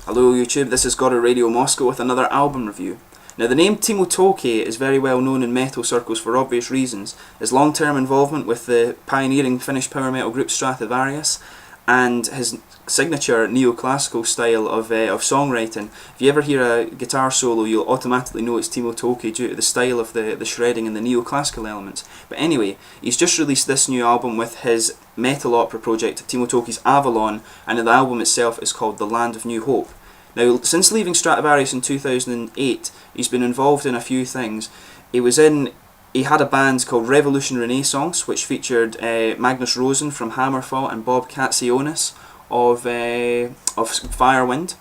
Hello YouTube, this is Goddard Radio Moscow with another album review. Now the name Timo Tolkki is very well known in metal circles for obvious reasons. His long-term involvement with the pioneering Finnish power metal group Stratovarius and his signature neoclassical style of songwriting. If you ever hear a guitar solo, you'll automatically know it's Timo Tolkki due to the style of the shredding and the neoclassical elements. But anyway, he's just released this new album with his metal opera project, Timo Tolkki's Avalon, and the album itself is called The Land of New Hope. Now, since leaving Stratovarius in 2008, he's been involved in a few things. He had a band called Revolution Renaissance, which featured Magnus Rosen from Hammerfall and Bob Katsionis of Firewind.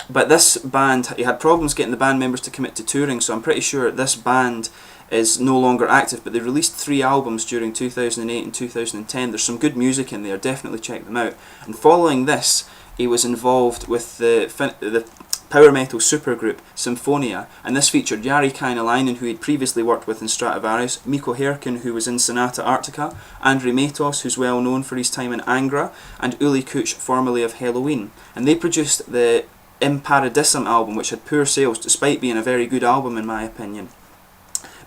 But this band, he had problems getting the band members to commit to touring, so I'm pretty sure this band is no longer active, but they released 3 albums during 2008 and 2010. There's some good music in there, definitely check them out. And following this, he was involved with the power metal supergroup Symphony, and this featured Jari Kainalainen, who he'd previously worked with in Stratovarius, Mikko, who was in Sonata, Arctica, Andre Matos, who's well known for his time in Angra, and Elize, formerly of Helloween. And they produced the Imparadisum album, which had poor sales despite being a very good album in my opinion.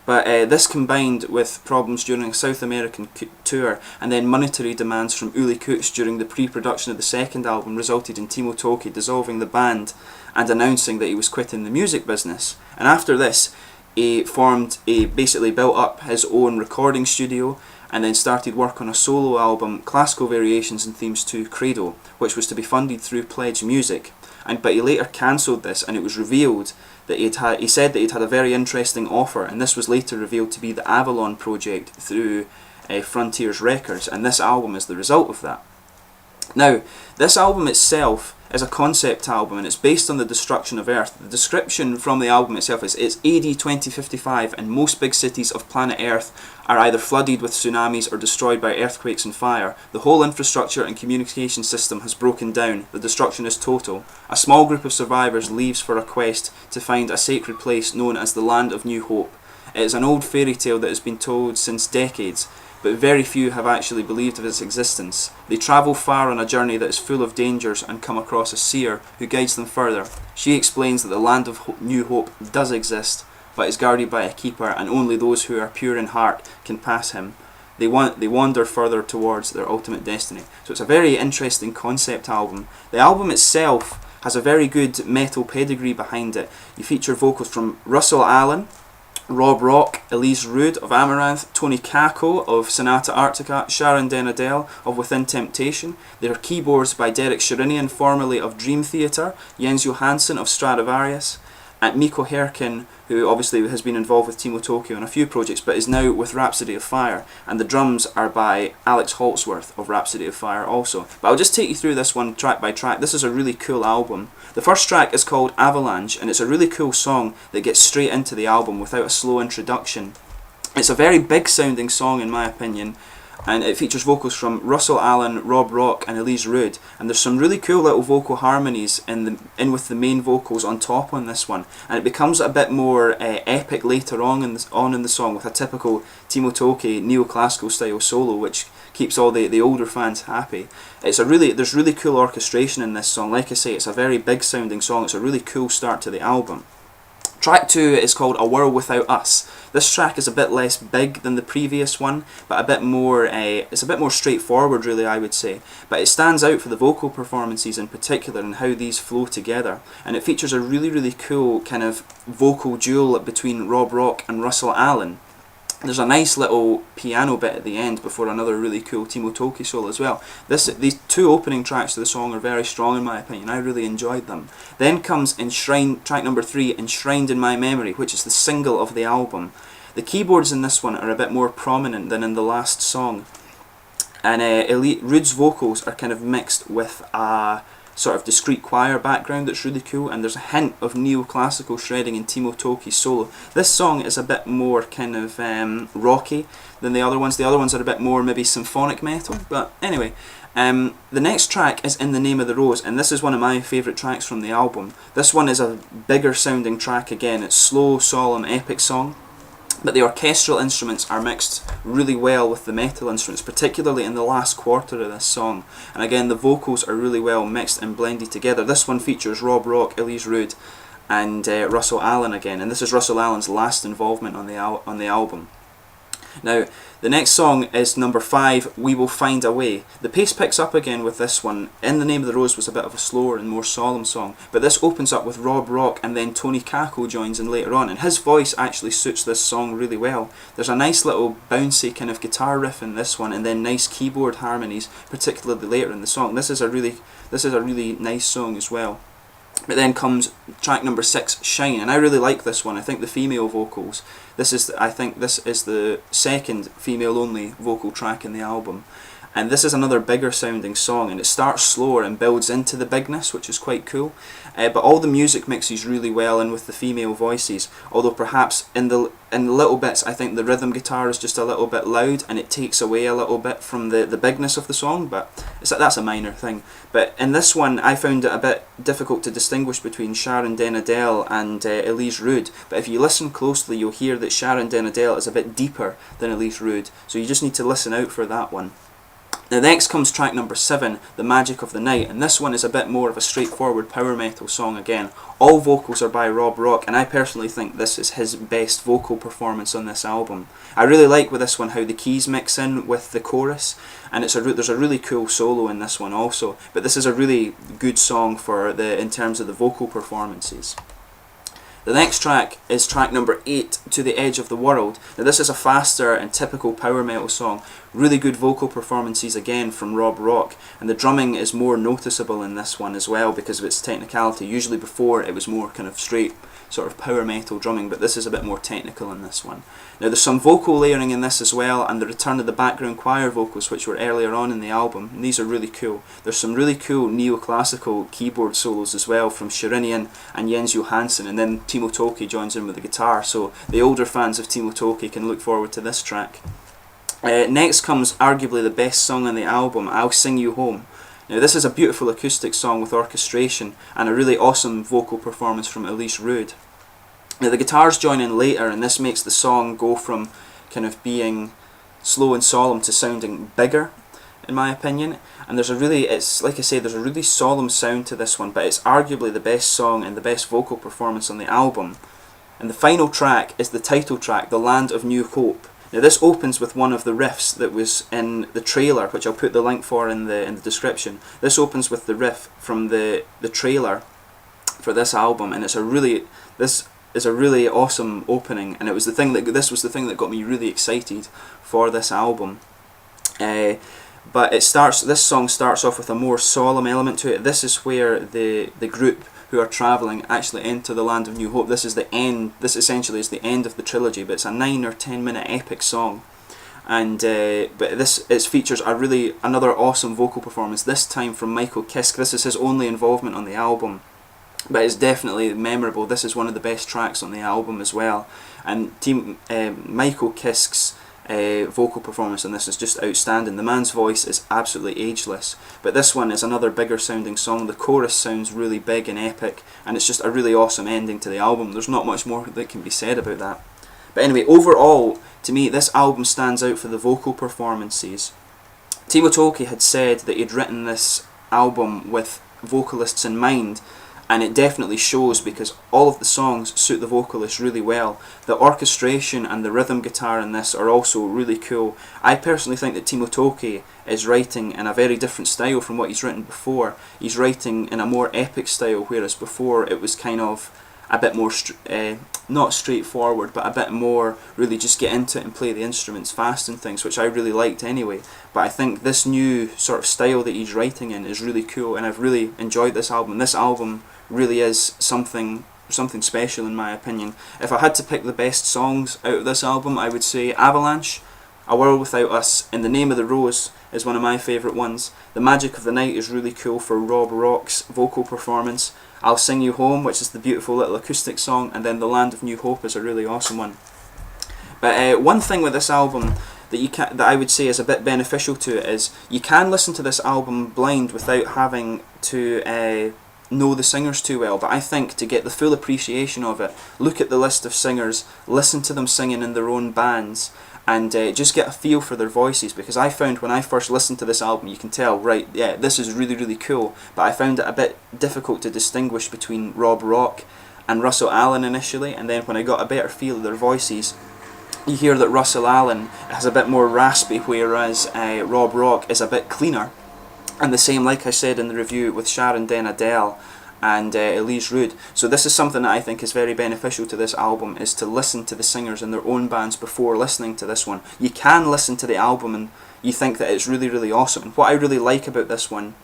But this combined with problems during a South American tour and then monetary demands from Elize during the pre-production of the second album resulted in Timo Tolkki dissolving the band and announcing that he was quitting the music business. And after this, he basically built up his own recording studio and then started work on a solo album, Classical Variations and Themes to Credo, which was to be funded through Pledge Music. But he later cancelled this, and it was revealed that he said that he'd had a very interesting offer, and this was later revealed to be the Avalon project through Frontiers Records, and this album is the result of that. Now, this album itself is a concept album, and it's based on the destruction of Earth. The description from the album itself is it's AD 2055 and most big cities of planet Earth are either flooded with tsunamis or destroyed by earthquakes and fire. The whole infrastructure and communication system has broken down. The destruction is total. A small group of survivors leaves for a quest to find a sacred place known as the Land of New Hope. It is an old fairy tale that has been told since decades, but very few have actually believed of its existence. They travel far on a journey that is full of dangers and come across a seer who guides them further. She explains that the Land of New Hope does exist, but is guarded by a keeper, and only those who are pure in heart can pass him. They wander further towards their ultimate destiny. So it's a very interesting concept album. The album itself has a very good metal pedigree behind it. You feature vocals from Russell Allen, Rob Rock, Elize of Amaranthe, Tony Kakko of Sonata Arctica, Sharon Adel of Within Temptation. There are keyboards by Derek Sherinian, formerly of Dream Theater, Jens Johansson of Stratovarius, and Mikko, who obviously has been involved with Timo Tolkki on a few projects but is now with Rhapsody of Fire, and the drums are by Alex Holzworth of Rhapsody of Fire also. But I'll just take you through this one track by track. This is a really cool album. The first track is called Avalanche, and it's a really cool song that gets straight into the album without a slow introduction. It's a very big sounding song in my opinion, and it features vocals from Russell Allen, Rob Rock and Elize, and there's some really cool little vocal harmonies in with the main vocals on top on this one, and it becomes a bit more epic later on in the song with a typical Timo Tolkki neoclassical style solo which keeps all the older fans happy. There's really cool orchestration in this song. Like I say, it's a very big sounding song. It's a really cool start to the album. Track 2 is called A World Without Us. This track is a bit less big than the previous one, but it's a bit more straightforward really, I would say. But it stands out for the vocal performances in particular and how these flow together. And it features a really cool kind of vocal duel between Rob Rock and Russell Allen. There's a nice little piano bit at the end before another really cool Timo Tolkki solo as well. These 2 opening tracks to the song are very strong in my opinion. I really enjoyed them. Then comes track number 3, Enshrined in My Memory, which is the single of the album. The keyboards in this one are a bit more prominent than in the last song. And Rude's vocals are kind of mixed with a sort of discrete choir background that's really cool, and there's a hint of neoclassical shredding in Timo Tolkki's solo. This song is a bit more kind of rocky than the other ones. The other ones are a bit more maybe symphonic metal, but anyway. The next track is In the Name of the Rose, and this is one of my favourite tracks from the album. This one is a bigger sounding track again. It's slow, solemn, epic song. but the orchestral instruments are mixed really well with the metal instruments, particularly in the last quarter of this song. And again, the vocals are really well mixed and blended together. This one features Rob Rock, Elize Rud, and Russell Allen again, and this is Russell Allen's last involvement on the album. Now, the next song is number 5, We Will Find a Way. The pace picks up again with this one. In the Name of the Rose was a bit of a slower and more solemn song, but this opens up with Rob Rock, and then Tony Kakko joins in later on, and his voice actually suits this song really well. There's a nice little bouncy kind of guitar riff in this one, and then nice keyboard harmonies, particularly later in the song. This is a really nice song as well. But then comes track number 6, Shine, and I really like this one. I think the female vocals, I think this is the second female-only vocal track in the album. And this is another bigger sounding song, and it starts slower and builds into the bigness, which is quite cool. But all the music mixes really well in with the female voices, although perhaps in the little bits I think the rhythm guitar is just a little bit loud and it takes away a little bit from the bigness of the song, but that's a minor thing. But in this one I found it a bit difficult to distinguish between Sharon den Adel and Elize Rud, but if you listen closely you'll hear that Sharon den Adel is a bit deeper than Elize Rud, so you just need to listen out for that one. Now next comes track number 7, The Magic of the Night, and this one is a bit more of a straightforward power metal song again. All vocals are by Rob Rock, and I personally think this is his best vocal performance on this album. I really like with this one how the keys mix in with the chorus, and there's a really cool solo in this one also, but this is a really good song in terms of the vocal performances. The next track is track number 8, To the Edge of the World. Now this is a faster and typical power metal song. Really good vocal performances again from Rob Rock, and the drumming is more noticeable in this one as well because of its technicality. Usually before it was more kind of straight sort of power metal drumming, but this is a bit more technical in this one. Now there's some vocal layering in this as well, and the return of the background choir vocals which were earlier on in the album, and these are really cool. There's some really cool neoclassical keyboard solos as well from Sherinian and Jens Johansson, and then Timo Tolkki joins in with the guitar, so the older fans of Timo Tolkki can look forward to this track. Next comes arguably the best song on the album, I'll Sing You Home. Now this is a beautiful acoustic song with orchestration and a really awesome vocal performance from Elize Rud. Now the guitars join in later, and this makes the song go from kind of being slow and solemn to sounding bigger, in my opinion. And there's a really solemn sound to this one, but it's arguably the best song and the best vocal performance on the album. And the final track is the title track, The Land of New Hope. Now this opens with one of the riffs that was in the trailer, which I'll put the link for in the description. This opens with the riff from the trailer for this album, and this is a really awesome opening, and this was the thing that got me really excited for this album. But this song starts off with a more solemn element to it. This is where the group who are travelling actually enter the Land of New Hope. This is the end. This essentially is the end of the trilogy, but it's a 9 or 10 minute epic song. And but it features another awesome vocal performance, this time from Mikko Kiske. This is his only involvement on the album, but it's definitely memorable. This is one of the best tracks on the album as well, and Mikko Kiske's vocal performance on this is just outstanding. The man's voice is absolutely ageless, but this one is another bigger sounding song. The chorus sounds really big and epic, and it's just a really awesome ending to the album. There's not much more that can be said about that. But anyway, overall, to me, this album stands out for the vocal performances. Timo Tolkki had said that he'd written this album with vocalists in mind, and it definitely shows because all of the songs suit the vocalists really well. The orchestration and the rhythm guitar in this are also really cool. I personally think that Timo Tolkki is writing in a very different style from what he's written before. He's writing in a more epic style, whereas before it was kind of a bit more, not straightforward, but a bit more really just get into it and play the instruments fast and things, which I really liked anyway. But I think this new sort of style that he's writing in is really cool, and I've really enjoyed this album. This album really is something special in my opinion. If I had to pick the best songs out of this album, I would say Avalanche, A World Without Us, In the Name of the Rose is one of my favourite ones. The Magic of the Night is really cool for Rob Rock's vocal performance. I'll Sing You Home, which is the beautiful little acoustic song, and then The Land of New Hope is a really awesome one. But one thing with this album that I would say is a bit beneficial to it is you can listen to this album blind without having to know the singers too well, but I think to get the full appreciation of it, look at the list of singers, listen to them singing in their own bands, and just get a feel for their voices, because I found when I first listened to this album, you can tell, right, yeah, this is really, really cool, but I found it a bit difficult to distinguish between Rob Rock and Russell Allen initially, and then when I got a better feel of their voices, you hear that Russell Allen has a bit more raspy, whereas Rob Rock is a bit cleaner. And the same, like I said in the review, with Sharon, then Adel, and Elize. So this is something that I think is very beneficial to this album, is to listen to the singers in their own bands before listening to this one. You can listen to the album and you think that it's really, really awesome. And what I really like about this one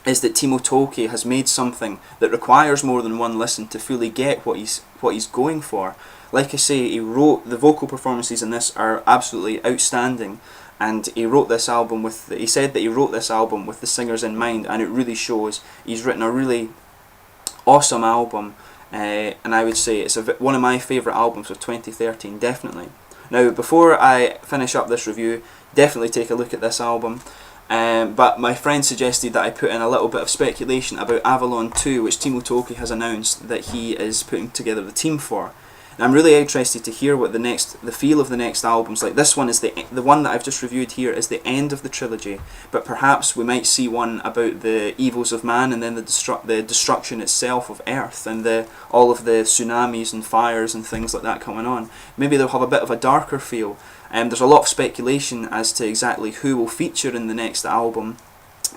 is that Timo Tolkki has made something that requires more than one listen to fully get what he's going for. Like I say, he wrote the vocal performances in this are absolutely outstanding, and he wrote this album with he said that he wrote this album with the singers in mind, and it really shows. He's written a really awesome album, and I would say it's one of my favourite albums of 2013, definitely. Now, before I finish up this review, definitely take a look at this album. But my friend suggested that I put in a little bit of speculation about Avalon 2, which Timo Tolkki has announced that he is putting together the team for. And I'm really interested to hear what the feel of the next album's like. This one is the one that I've just reviewed here is the end of the trilogy, but perhaps we might see one about the evils of man, and then the destruction itself of Earth, and all of the tsunamis and fires and things like that coming on. Maybe they'll have a bit of a darker feel. There's a lot of speculation as to exactly who will feature in the next album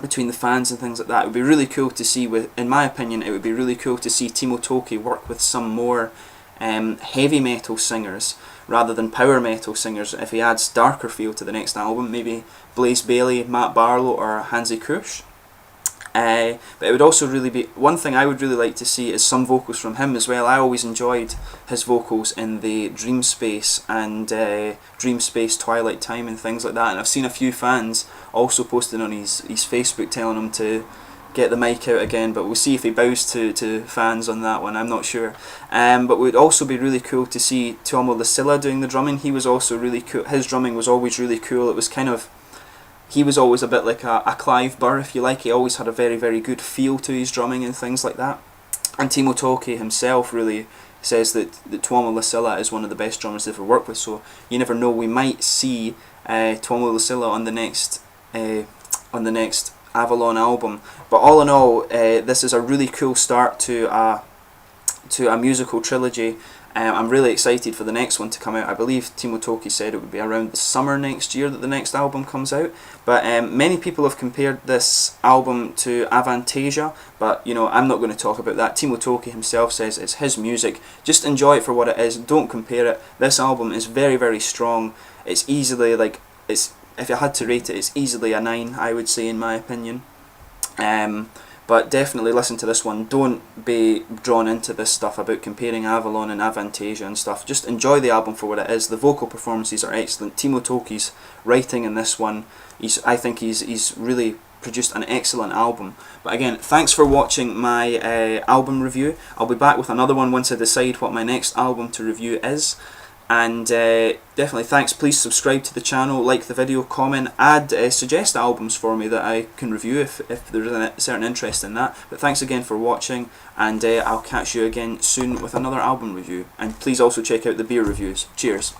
between the fans and things like that. It would be really cool to see, in my opinion, it would be really cool to see Timo Tolkki work with some more heavy metal singers rather than power metal singers. If he adds darker feel to the next album, maybe Blaze Bayley, Matt Barlow, or Hansi Kusch. But it would also really be, one thing I would really like to see is some vocals from him as well. I always enjoyed his vocals in the Dream Space and Dream Space Twilight Time and things like that, and I've seen a few fans also posting on his Facebook telling him to get the mic out again, but we'll see if he bows to fans on that one. I'm not sure. But it would also be really cool to see Tuomo Lasilla doing the drumming. He was also really cool. His drumming was always really cool. It was kind of, he was always a bit like a Clive Burr, if you like. He always had a very, very good feel to his drumming and things like that. And Timo Tolkki himself really says that Tuomo Lasilla is one of the best drummers they've ever worked with, so you never know, we might see Tuomo Lasilla on the next Avalon album. But all in all, this is a really cool start to a musical trilogy. I'm really excited for the next one to come out. I believe Timo Tolkki said it would be around the summer next year that the next album comes out. But many people have compared this album to Avantasia, but you know, I'm not going to talk about that. Timo Tolkki himself says it's his music. Just enjoy it for what it is. Don't compare it. This album is very, very strong. It's easily if I had to rate it, it's easily a 9, I would say, in my opinion. But definitely listen to this one. Don't be drawn into this stuff about comparing Avalon and Avantasia and stuff. Just enjoy the album for what it is. The vocal performances are excellent. Timo Tolkki's writing in this one, I think he's really produced an excellent album. But again, thanks for watching my album review. I'll be back with another one once I decide what my next album to review is. And definitely thanks. Please subscribe to the channel, like the video, comment, suggest albums for me that I can review if there's a certain interest in that. But thanks again for watching, and I'll catch you again soon with another album review. And please also check out the beer reviews. Cheers.